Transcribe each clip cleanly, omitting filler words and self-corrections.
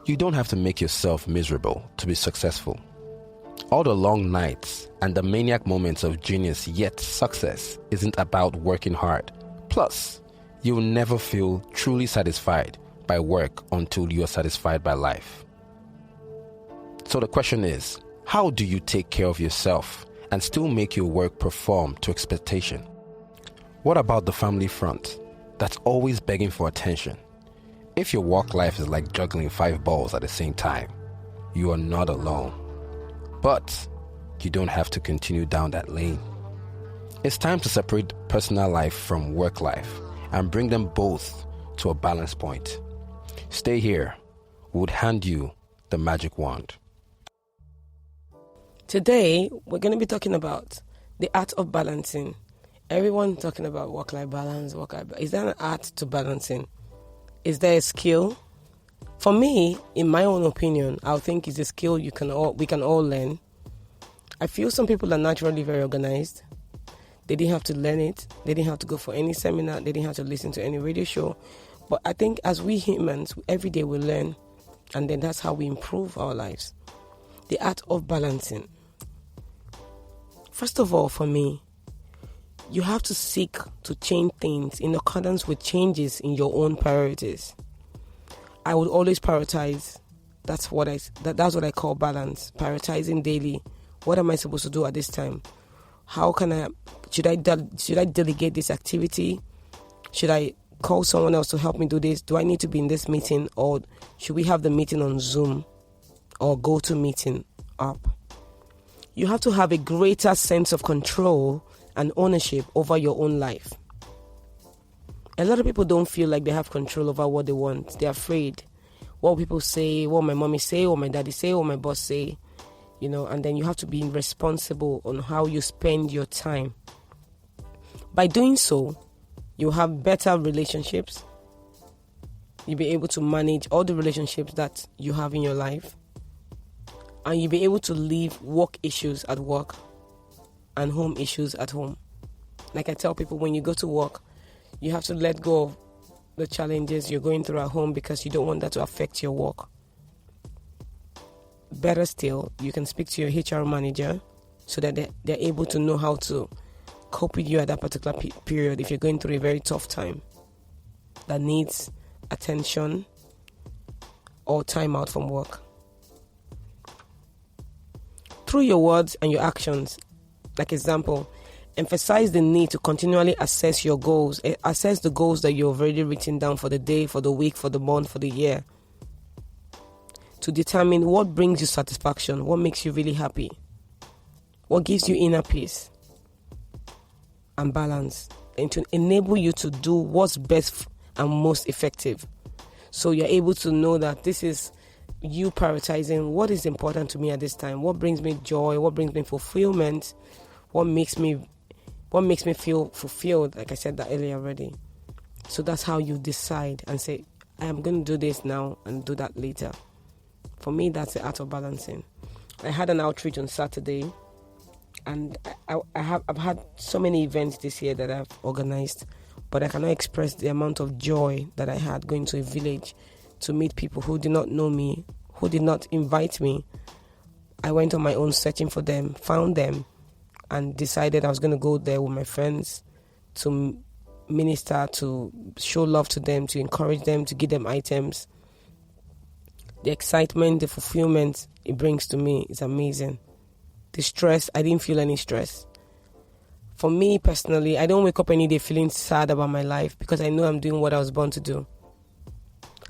You don't have to make yourself miserable to be successful. All the long nights and the maniac moments of genius, yet success isn't about working hard. Plus, you'll never feel truly satisfied by work until you are satisfied by life. So the question is, how do you take care of yourself and still make your work perform to expectation? What about the family front that's always begging for attention? If your work life is like juggling 5 balls at the same time, you are not alone. But you don't have to continue down that lane. It's time to separate personal life from work life and bring them both to a balance point. Stay here. We would hand you the magic wand. Today, we're going to be talking about the art of balancing. Everyone talking about work-life balance, Is there an art to balancing? Is there a skill? For me, in my own opinion, I think it's a skill we can all learn. I feel some people are naturally very organized. They didn't have to learn it. They didn't have to go for any seminar. They didn't have to listen to any radio show. But I think as we humans, every day we learn, and then that's how we improve our lives. The art of balancing. First of all, for me, you have to seek to change things in accordance with changes in your own priorities. I would always prioritize. That's what I call balance. Prioritizing daily. What am I supposed to do at this time? Should I delegate this activity? Should I call someone else to help me do this? Do I need to be in this meeting, or should we have the meeting on Zoom or GoToMeeting app? You have to have a greater sense of control and ownership over your own life. A lot of people don't feel like they have control over what they want. They're afraid. What people say, what my mommy say, what my daddy say, what my boss say, and then you have to be responsible on how you spend your time. By doing so, you'll have better relationships. You'll be able to manage all the relationships that you have in your life. And you'll be able to leave work issues at work and home issues at home. Like I tell people, when you go to work, you have to let go of the challenges you're going through at home because you don't want that to affect your work. Better still, you can speak to your HR manager so that they're able to know how to cope with you at that particular period if you're going through a very tough time that needs attention or time out from work. Through your words and your actions, like example, emphasize the need to continually assess your goals. Assess the goals that you've already written down for the day, for the week, for the month, for the year. To determine what brings you satisfaction, what makes you really happy, what gives you inner peace and balance, and to enable you to do what's best and most effective. So you're able to know that this is you prioritizing what is important to me at this time, what brings me joy, what brings me fulfillment, what makes me feel fulfilled, like I said that earlier already. So that's how you decide and say, I am going to do this now and do that later. For me, that's the art of balancing. I had an outreach on Saturday, and I've had so many events this year that I've organized, but I cannot express the amount of joy that I had going to a village to meet people who did not know me, who did not invite me. I went on my own searching for them, found them, and decided I was going to go there with my friends to minister, to show love to them, to encourage them, to give them items. The excitement, the fulfillment it brings to me is amazing. The stress, I didn't feel any stress. For me personally, I don't wake up any day feeling sad about my life because I know I'm doing what I was born to do.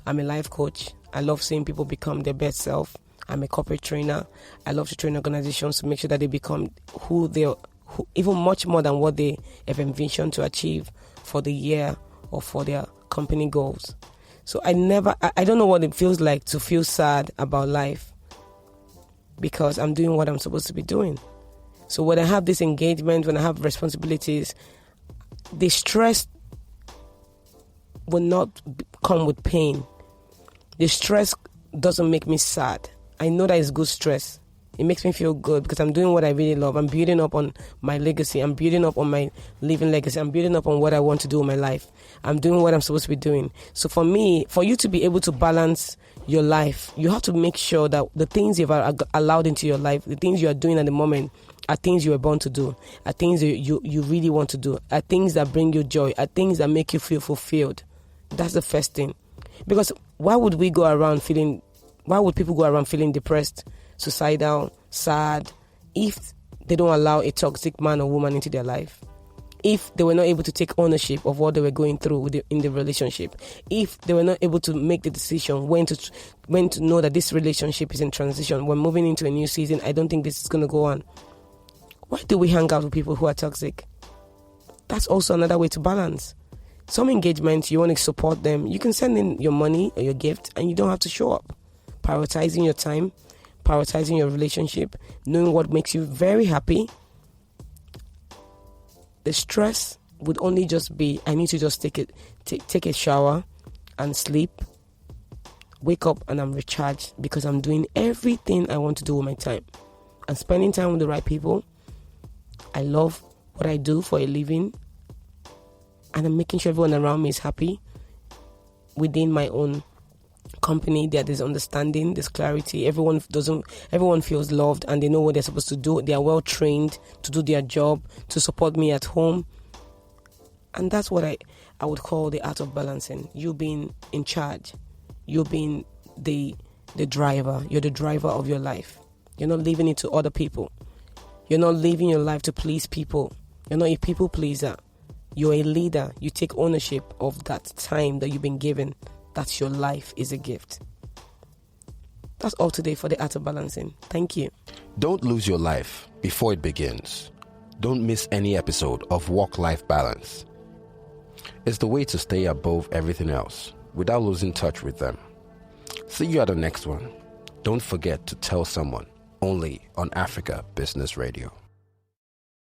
I'm a life coach. I love seeing people become their best self. I'm a corporate trainer. I love to train organizations to make sure that they become who even much more than what they have envisioned to achieve for the year or for their company goals. So I don't know what it feels like to feel sad about life because I'm doing what I'm supposed to be doing. So when I have this engagement, when I have responsibilities, the stress will not come with pain. The stress doesn't make me sad. I know that it's good stress. It makes me feel good because I'm doing what I really love. I'm building up on my legacy. I'm building up on my living legacy. I'm building up on what I want to do in my life. I'm doing what I'm supposed to be doing. So for me, for you to be able to balance your life, you have to make sure that the things you've allowed into your life, the things you are doing at the moment, are things you were born to do, are things you really want to do, are things that bring you joy, are things that make you feel fulfilled. That's the first thing. Because why would people go around feeling depressed, suicidal, sad, if they don't allow a toxic man or woman into their life? If they were not able to take ownership of what they were going through in the relationship, if they were not able to make the decision when to know that this relationship is in transition, we're moving into a new season, I don't think this is going to go on. Why do we hang out with people who are toxic? That's also another way to balance. Some engagements, you want to support them, you can send in your money or your gift and you don't have to show up. Prioritizing your time, prioritizing your relationship, knowing what makes you very happy. The stress would only just be, I need to just take a shower and sleep, wake up and I'm recharged because I'm doing everything I want to do with my time. I'm spending time with the right people. I love what I do for a living. And I'm making sure everyone around me is happy. Within my own company, there's understanding, there's clarity. Everyone feels loved and they know what they're supposed to do. They are well trained to do their job, to support me at home. And that's what I would call the art of balancing. You being in charge. You being the driver. You're the driver of your life. You're not leaving it to other people. You're not living your life to please people. You're not a people pleaser. You're a leader. You take ownership of that time that you've been given. That's your life is a gift. That's all today for the art of balancing. Thank you. Don't lose your life before it begins. Don't miss any episode of Work-Life Balance. It's the way to stay above everything else without losing touch with them. See you at the next one. Don't forget to tell someone, only on Africa Business Radio.